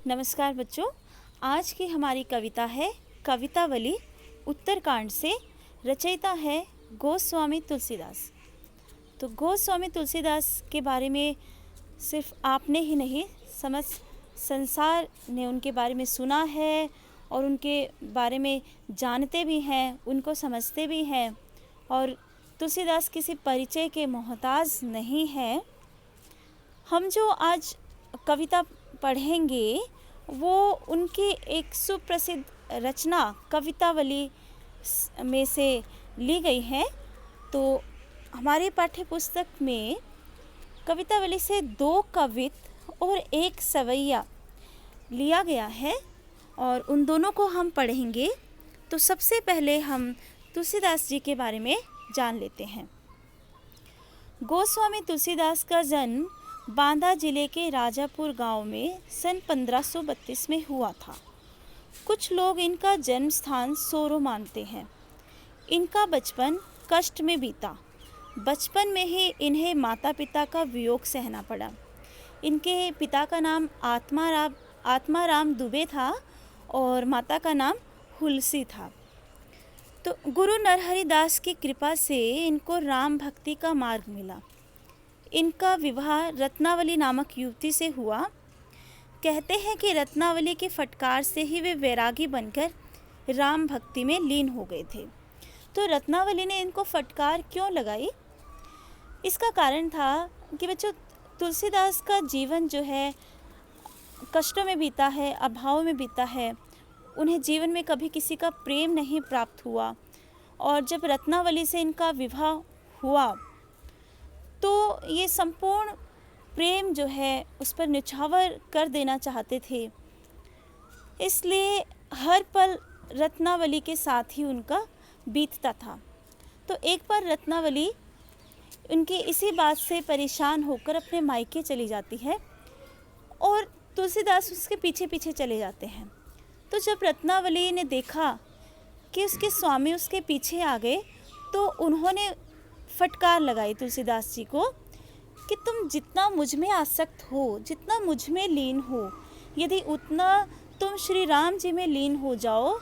नमस्कार बच्चों। आज की हमारी कविता है कवितावली उत्तरकांड से। रचयिता है गोस्वामी तुलसीदास। तो गोस्वामी तुलसीदास के बारे में सिर्फ आपने ही नहीं, समस्त संसार ने उनके बारे में सुना है और उनके बारे में जानते भी हैं, उनको समझते भी हैं। और तुलसीदास किसी परिचय के मोहताज नहीं है। हम जो आज कविता पढ़ेंगे वो उनकी एक सुप्रसिद्ध रचना कवितावली में से ली गई है। तो हमारे पाठ्य पुस्तक में कवितावली से 2 कवित और 1 सवैया लिया गया है और उन दोनों को हम पढ़ेंगे। तो सबसे पहले हम तुलसीदास जी के बारे में जान लेते हैं। गोस्वामी तुलसीदास का जन्म बांदा जिले के राजापुर गांव में सन 1532 में हुआ था। कुछ लोग इनका जन्म स्थान सोरो मानते हैं। इनका बचपन कष्ट में बीता। बचपन में ही इन्हें माता पिता का वियोग सहना पड़ा। इनके पिता का नाम आत्माराम दुबे था और माता का नाम हुलसी था। तो गुरु नरहरि दास की कृपा से इनको राम भक्ति का मार्ग मिला। इनका विवाह रत्नावली नामक युवती से हुआ। कहते हैं कि रत्नावली के फटकार से ही वे वैरागी बनकर राम भक्ति में लीन हो गए थे। तो रत्नावली ने इनको फटकार क्यों लगाई? इसका कारण था कि बच्चों, तुलसीदास का जीवन जो है कष्टों में बीता है, अभाव में बीता है। उन्हें जीवन में कभी किसी का प्रेम नहीं प्राप्त हुआ और जब रत्नावली से इनका विवाह हुआ तो ये संपूर्ण प्रेम जो है उस पर न्यौछावर कर देना चाहते थे। इसलिए हर पल रत्नावली के साथ ही उनका बीतता था। तो एक बार रत्नावली उनकी इसी बात से परेशान होकर अपने मायके चली जाती है और तुलसीदास उसके पीछे पीछे चले जाते हैं। तो जब रत्नावली ने देखा कि उसके स्वामी उसके पीछे आ गए तो उन्होंने फटकार लगाई तुलसीदास जी को कि तुम जितना मुझ में आसक्त हो, जितना मुझ में लीन हो, यदि उतना तुम श्री राम जी में लीन हो जाओ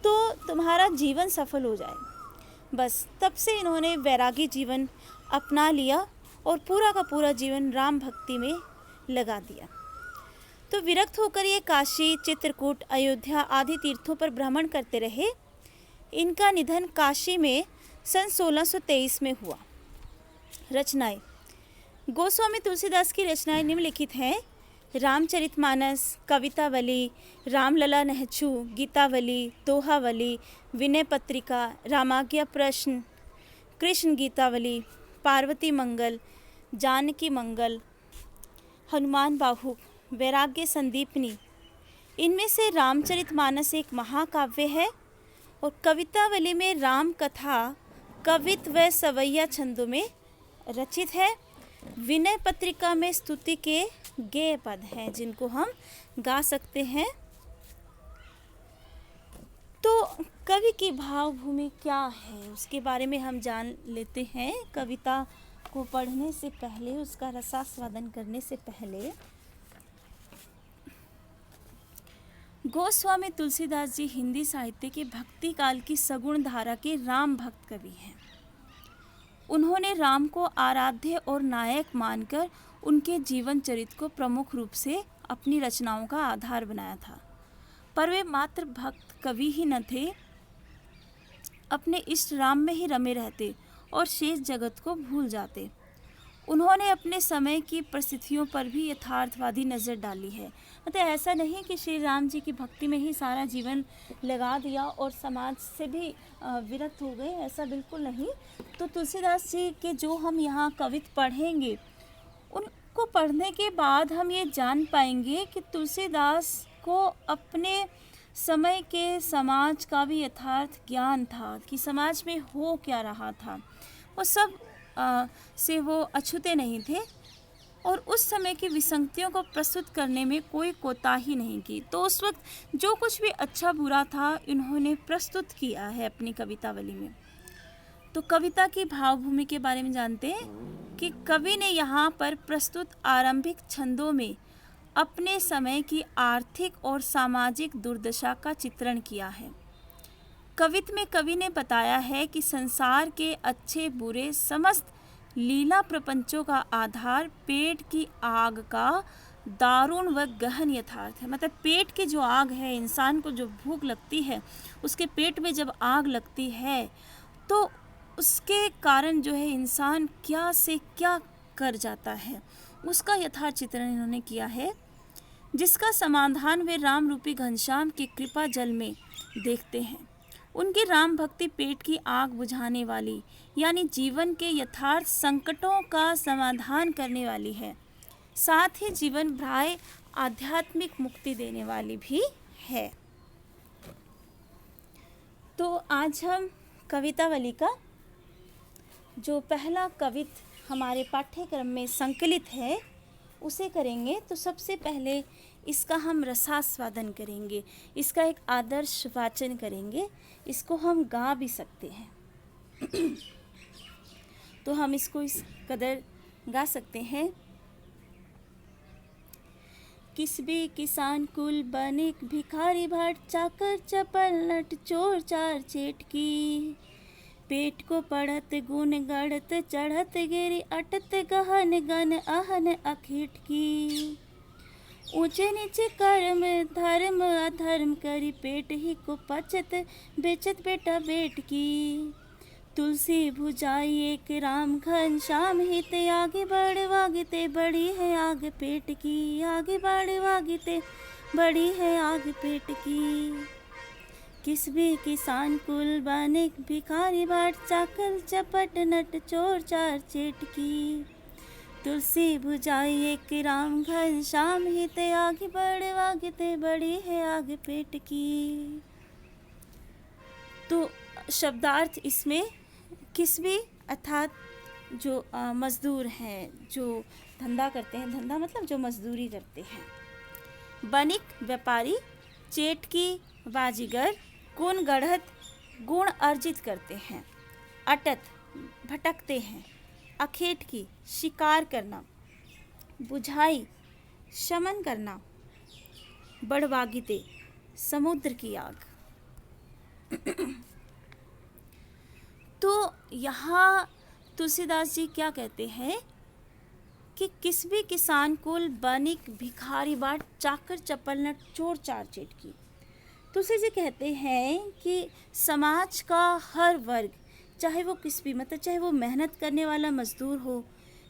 तो तुम्हारा जीवन सफल हो जाए। बस तब से इन्होंने वैरागी जीवन अपना लिया और पूरा का पूरा जीवन राम भक्ति में लगा दिया। तो विरक्त होकर ये काशी, चित्रकूट, अयोध्या आदि तीर्थों पर भ्रमण करते रहे। इनका निधन काशी में सन 1623 में हुआ। रचनाएं। गोस्वामी तुलसीदास की रचनाएं निम्नलिखित हैं: रामचरितमानस, कवितावली, रामलला नहचू, गीतावली, दोहावली, विनय पत्रिका, रामाज्ञा प्रश्न, कृष्ण गीतावली, पार्वती मंगल, जानकी मंगल, हनुमान बाहु, वैराग्य संदीपनी। इनमें से रामचरितमानस एक महाकाव्य है और कवितावली में राम कथा कवित्व व सवैया छंदों में रचित है। विनय पत्रिका में स्तुति के गेय पद हैं जिनको हम गा सकते हैं। तो कवि की भावभूमि क्या है उसके बारे में हम जान लेते हैं। कविता को पढ़ने से पहले, उसका रसास्वादन करने से पहले, गोस्वामी तुलसीदास जी हिंदी साहित्य के भक्ति काल की सगुण धारा के राम भक्त कवि हैं। उन्होंने राम को आराध्य और नायक मानकर उनके जीवन चरित्र को प्रमुख रूप से अपनी रचनाओं का आधार बनाया था। पर वे मात्र भक्त कवि ही न थे, अपने इष्ट राम में ही रमे रहते और शेष जगत को भूल जाते। उन्होंने अपने समय की परिस्थितियों पर भी यथार्थवादी नज़र डाली है। मतलब ऐसा नहीं कि श्री राम जी की भक्ति में ही सारा जीवन लगा दिया और समाज से भी विरक्त हो गए, ऐसा बिल्कुल नहीं। तो तुलसीदास जी के जो हम यहाँ कविता पढ़ेंगे उनको पढ़ने के बाद हम ये जान पाएंगे कि तुलसीदास को अपने समय के समाज का भी यथार्थ ज्ञान था कि समाज में हो क्या रहा था। वो सब से वो अछूते नहीं थे और उस समय की विसंगतियों को प्रस्तुत करने में कोई कोताही नहीं की। तो उस वक्त जो कुछ भी अच्छा बुरा था इन्होंने प्रस्तुत किया है अपनी कवितावली में। तो कविता की भावभूमि के बारे में जानते हैं कि कवि ने यहाँ पर प्रस्तुत आरंभिक छंदों में अपने समय की आर्थिक और सामाजिक दुर्दशा का चित्रण किया है। कवित्त में कवि ने बताया है कि संसार के अच्छे बुरे समस्त लीला प्रपंचों का आधार पेट की आग का दारुण व गहन यथार्थ है। मतलब पेट की जो आग है, इंसान को जो भूख लगती है, उसके पेट में जब आग लगती है तो उसके कारण जो है इंसान क्या से क्या कर जाता है, उसका यथार्थ चित्रण इन्होंने किया है, जिसका समाधान वे राम रूपी घनश्याम की कृपा जल में देखते हैं। उनकी राम भक्ति पेट की आग बुझाने वाली, यानी जीवन के यथार्थ संकटों का समाधान करने वाली है, साथ ही जीवन भ्राय आध्यात्मिक मुक्ति देने वाली भी है। तो आज हम कवितावली का जो पहला कवित्त हमारे पाठ्यक्रम में संकलित है उसे करेंगे। तो सबसे पहले इसका हम रसास्वादन करेंगे, इसका एक आदर्श वाचन करेंगे, इसको हम गा भी सकते हैं। तो हम इसको इस कदर गा सकते हैं। किस भी किसान कुल बनिक भिखारी भाट चाकर चपल नट चोर चार चेट की, पेट को पढ़त गुण गढ़त चढ़त गिरी अटत गहन गन आहन अखिट की, ऊंचे नीचे कर्म धर्म अधर्म करी पेट ही को पचत बेचत बेटा बेट की, तुलसी भुजाई एक राम घनश्याम हित आगे बढ़ वागिते बड़ी है आग पेट की, आगे बढ़ वागिते बड़ी है आग पेट की। किस भी किसान कुल बने भिखारी बाट चाकर चपट नट चोर चार चेट की, तुलसी भुजाई एक राम घनश्याम हित आगे बढ़ वागिते बड़ी है आग पेट की। तो शब्दार्थ इसमें किस भी अर्थात जो मजदूर हैं, जो धंधा करते हैं, धंधा मतलब जो मजदूरी करते हैं, बनिक व्यापारी, चेटकी बाजीगर, गुण गढ़त गुण अर्जित करते हैं, अटत भटकते हैं, अखेट की शिकार करना, बुझाई शमन करना, बड़वागिते समुद्र की आग। तो यहाँ तुलसीदास जी क्या कहते हैं कि किस भी किसान कुल बनिक भिखारी बाट चाकर चपल नट चोर चार चेट की। तुलसी जी कहते हैं कि समाज का हर वर्ग, चाहे वो किस भी मतलब चाहे वो मेहनत करने वाला मजदूर हो,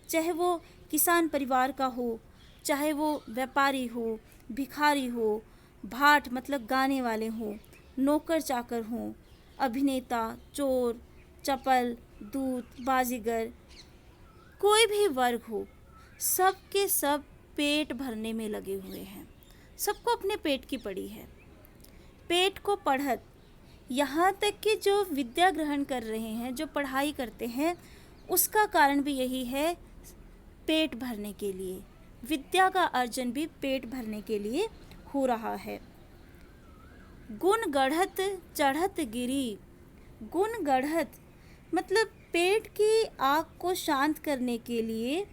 चाहे वो किसान परिवार का हो, चाहे वो व्यापारी हो, भिखारी हो, भाट मतलब गाने वाले हो, नौकर चाकर हो, अभिनेता, चोर, चपल, दूत, बाजीगर, कोई भी वर्ग हो, सब के सब पेट भरने में लगे हुए हैं। सबको अपने पेट की पड़ी है। पेट को पढ़त, यहाँ तक कि जो विद्या ग्रहण कर रहे हैं, जो पढ़ाई करते हैं, उसका कारण भी यही है, पेट भरने के लिए। विद्या का अर्जन भी पेट भरने के लिए हो रहा है। गुण गढ़त चढ़त गिरी, गुण गढ़त मतलब पेट की आग को शांत करने के लिए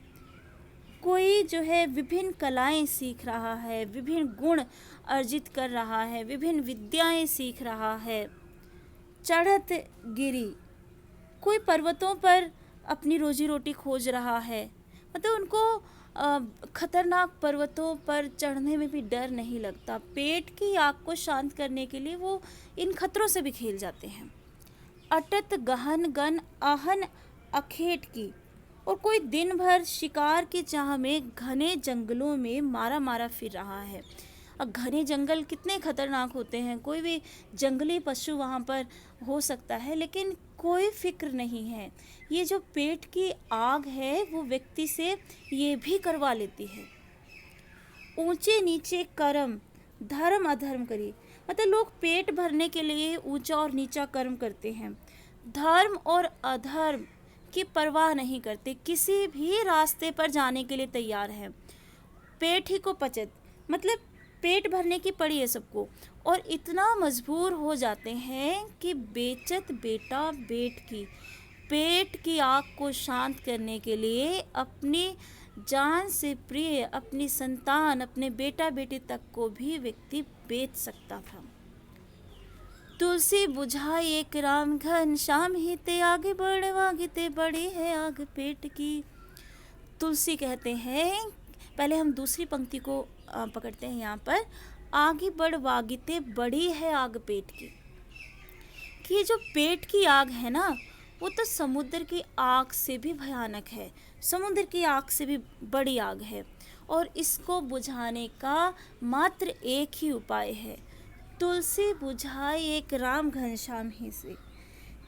कोई जो है विभिन्न कलाएं सीख रहा है, विभिन्न गुण अर्जित कर रहा है, विभिन्न विद्याएं सीख रहा है। चढ़त गिरी, कोई पर्वतों पर अपनी रोजी रोटी खोज रहा है, मतलब उनको खतरनाक पर्वतों पर चढ़ने में भी डर नहीं लगता। पेट की आग को शांत करने के लिए वो इन खतरों से भी खेल जाते हैं। अटत गहन गन आहन अखेट की, और कोई दिन भर शिकार की चाह में घने जंगलों में मारा मारा फिर रहा है। अब घने जंगल कितने खतरनाक होते हैं, कोई भी जंगली पशु वहाँ पर हो सकता है, लेकिन कोई फिक्र नहीं है। ये जो पेट की आग है वो व्यक्ति से ये भी करवा लेती है। ऊंचे नीचे कर्म धर्म अधर्म करी, मतलब लोग पेट भरने के लिए ऊंचा और नीचा कर्म करते हैं, धर्म और अधर्म की परवाह नहीं करते, किसी भी रास्ते पर जाने के लिए तैयार है। पेट ही को पचत मतलब पेट भरने की पड़ी है सबको, और इतना मजबूर हो जाते हैं कि बेचत बेटा बेट की, पेट की आग को शांत करने के लिए अपनी जान से प्रिय अपनी संतान, अपने बेटा बेटी तक को भी व्यक्ति बेच सकता था। तुलसी बुझाई एक राम घन श्याम ही ते आगे बढ़ वागिते बड़ी है आग पेट की। तुलसी कहते हैं, पहले हम दूसरी पंक्ति को पकड़ते हैं यहाँ पर, आगे बढ़ वागिते बड़ी है आग पेट की। कि जो पेट की आग है ना, वो तो समुद्र की आग से भी भयानक है, समुद्र की आग से भी बड़ी आग है, और इसको बुझाने का मात्र एक ही उपाय है, तुलसी बुझाई एक राम घनश्याम ही से।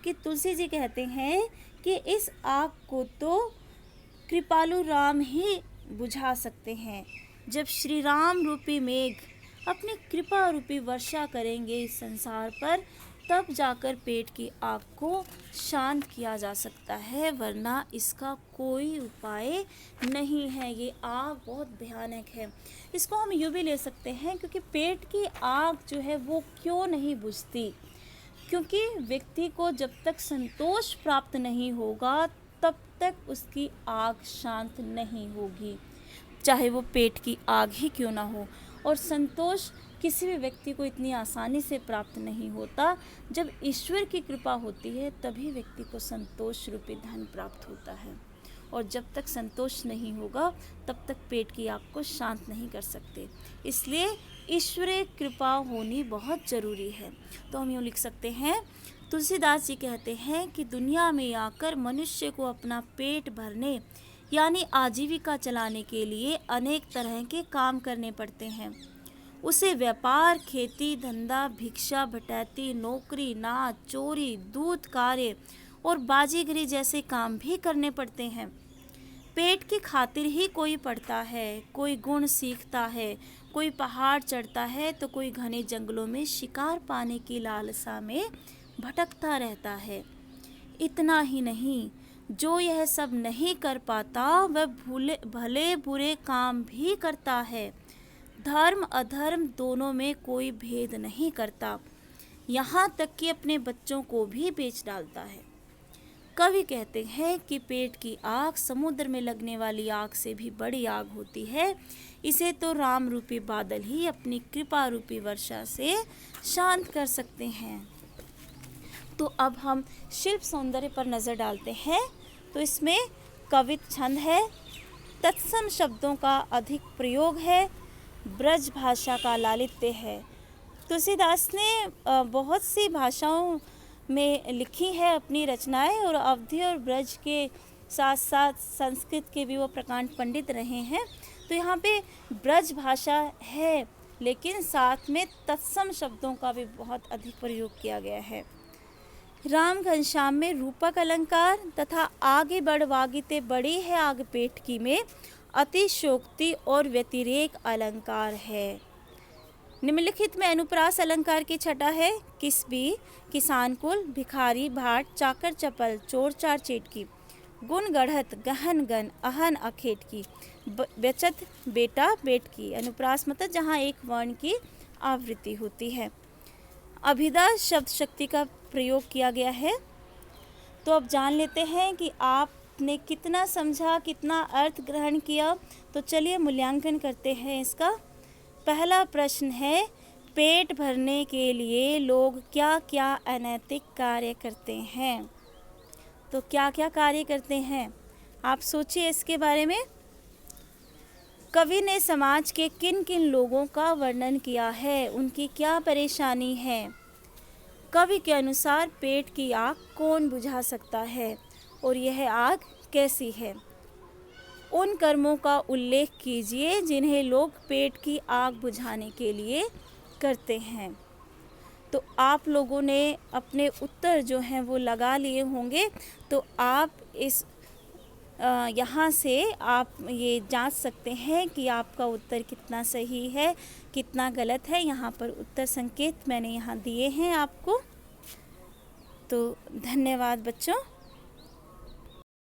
कि तुलसी जी कहते हैं कि इस आग को तो कृपालु राम ही बुझा सकते हैं। जब श्री राम रूपी मेघ अपनी कृपा रूपी वर्षा करेंगे इस संसार पर, तब जाकर पेट की आग को शांत किया जा सकता है, वरना इसका कोई उपाय नहीं है। ये आग बहुत भयानक है। इसको हम यूँ भी ले सकते हैं, क्योंकि पेट की आग जो है वो क्यों नहीं बुझती, क्योंकि व्यक्ति को जब तक संतोष प्राप्त नहीं होगा तब तक उसकी आग शांत नहीं होगी, चाहे वो पेट की आग ही क्यों ना हो। और संतोष किसी भी व्यक्ति को इतनी आसानी से प्राप्त नहीं होता। जब ईश्वर की कृपा होती है तभी व्यक्ति को संतोष रूपी धन प्राप्त होता है, और जब तक संतोष नहीं होगा तब तक पेट की आग को शांत नहीं कर सकते। इसलिए ईश्वरीय कृपा होनी बहुत ज़रूरी है। तो हम यूँ लिख सकते हैं, तुलसीदास जी कहते हैं कि दुनिया में आकर मनुष्य को अपना पेट भरने यानी आजीविका चलाने के लिए अनेक तरह के काम करने पड़ते हैं। उसे व्यापार, खेती, धंधा, भिक्षा, भटैती, नौकरी, नाच, चोरी, दूत कार्य और बाजीगरी जैसे काम भी करने पड़ते हैं। पेट की खातिर ही कोई पढ़ता है, कोई गुण सीखता है, कोई पहाड़ चढ़ता है, तो कोई घने जंगलों में शिकार पाने की लालसा में भटकता रहता है। इतना ही नहीं, जो यह सब नहीं कर पाता वह भले बुरे काम भी करता है। धर्म अधर्म दोनों में कोई भेद नहीं करता, यहाँ तक कि अपने बच्चों को भी बेच डालता है। कवि कहते हैं कि पेट की आग समुद्र में लगने वाली आग से भी बड़ी आग होती है। इसे तो राम रूपी बादल ही अपनी कृपा रूपी वर्षा से शांत कर सकते हैं। तो अब हम शिल्प सौंदर्य पर नज़र डालते हैं। तो इसमें कवित छंद है, तत्सम शब्दों का अधिक प्रयोग है, ब्रज भाषा का लालित्य है। तुलसीदास ने बहुत सी भाषाओं में लिखी है अपनी रचनाएं, और अवधी और ब्रज के साथ साथ संस्कृत के भी वो प्रकांड पंडित रहे हैं। तो यहाँ पे ब्रज भाषा है, लेकिन साथ में तत्सम शब्दों का भी बहुत अधिक प्रयोग किया गया है। राम घनश्याम में रूपक अलंकार तथा आगे बढ़ वागिते बड़ी है आग पेट की में अतिशोक्ति और व्यतिरेक अलंकार है। निम्नलिखित में अनुप्रास अलंकार की छटा है, किसबी, किसान कुल, भिखारी, भाट, चाकर चपल, चोर चार चेटकी, गुण गढ़त, गहन गन, अहन अखेट की, बेचत बेटा बेट की। अनुप्रास मतलब जहाँ एक वर्ण की आवृत्ति होती है। अभिधा शब्द शक्ति का प्रयोग किया गया है। तो अब जान लेते हैं कि आपने कितना समझा, कितना अर्थ ग्रहण किया। तो चलिए मूल्यांकन करते हैं इसका। पहला प्रश्न है, पेट भरने के लिए लोग क्या क्या अनैतिक कार्य करते हैं? तो क्या क्या कार्य करते हैं, आप सोचिए इसके बारे में। कवि ने समाज के किन किन लोगों का वर्णन किया है, उनकी क्या परेशानी है। कवि के अनुसार पेट की आग कौन बुझा सकता है और यह आग कैसी है। उन कर्मों का उल्लेख कीजिए जिन्हें लोग पेट की आग बुझाने के लिए करते हैं। तो आप लोगों ने अपने उत्तर जो हैं वो लगा लिए होंगे। तो आप इस यहाँ से आप ये जांच सकते हैं कि आपका उत्तर कितना सही है, कितना गलत है। यहाँ पर उत्तर संकेत मैंने यहाँ दिए हैं आपको। तो धन्यवाद बच्चों।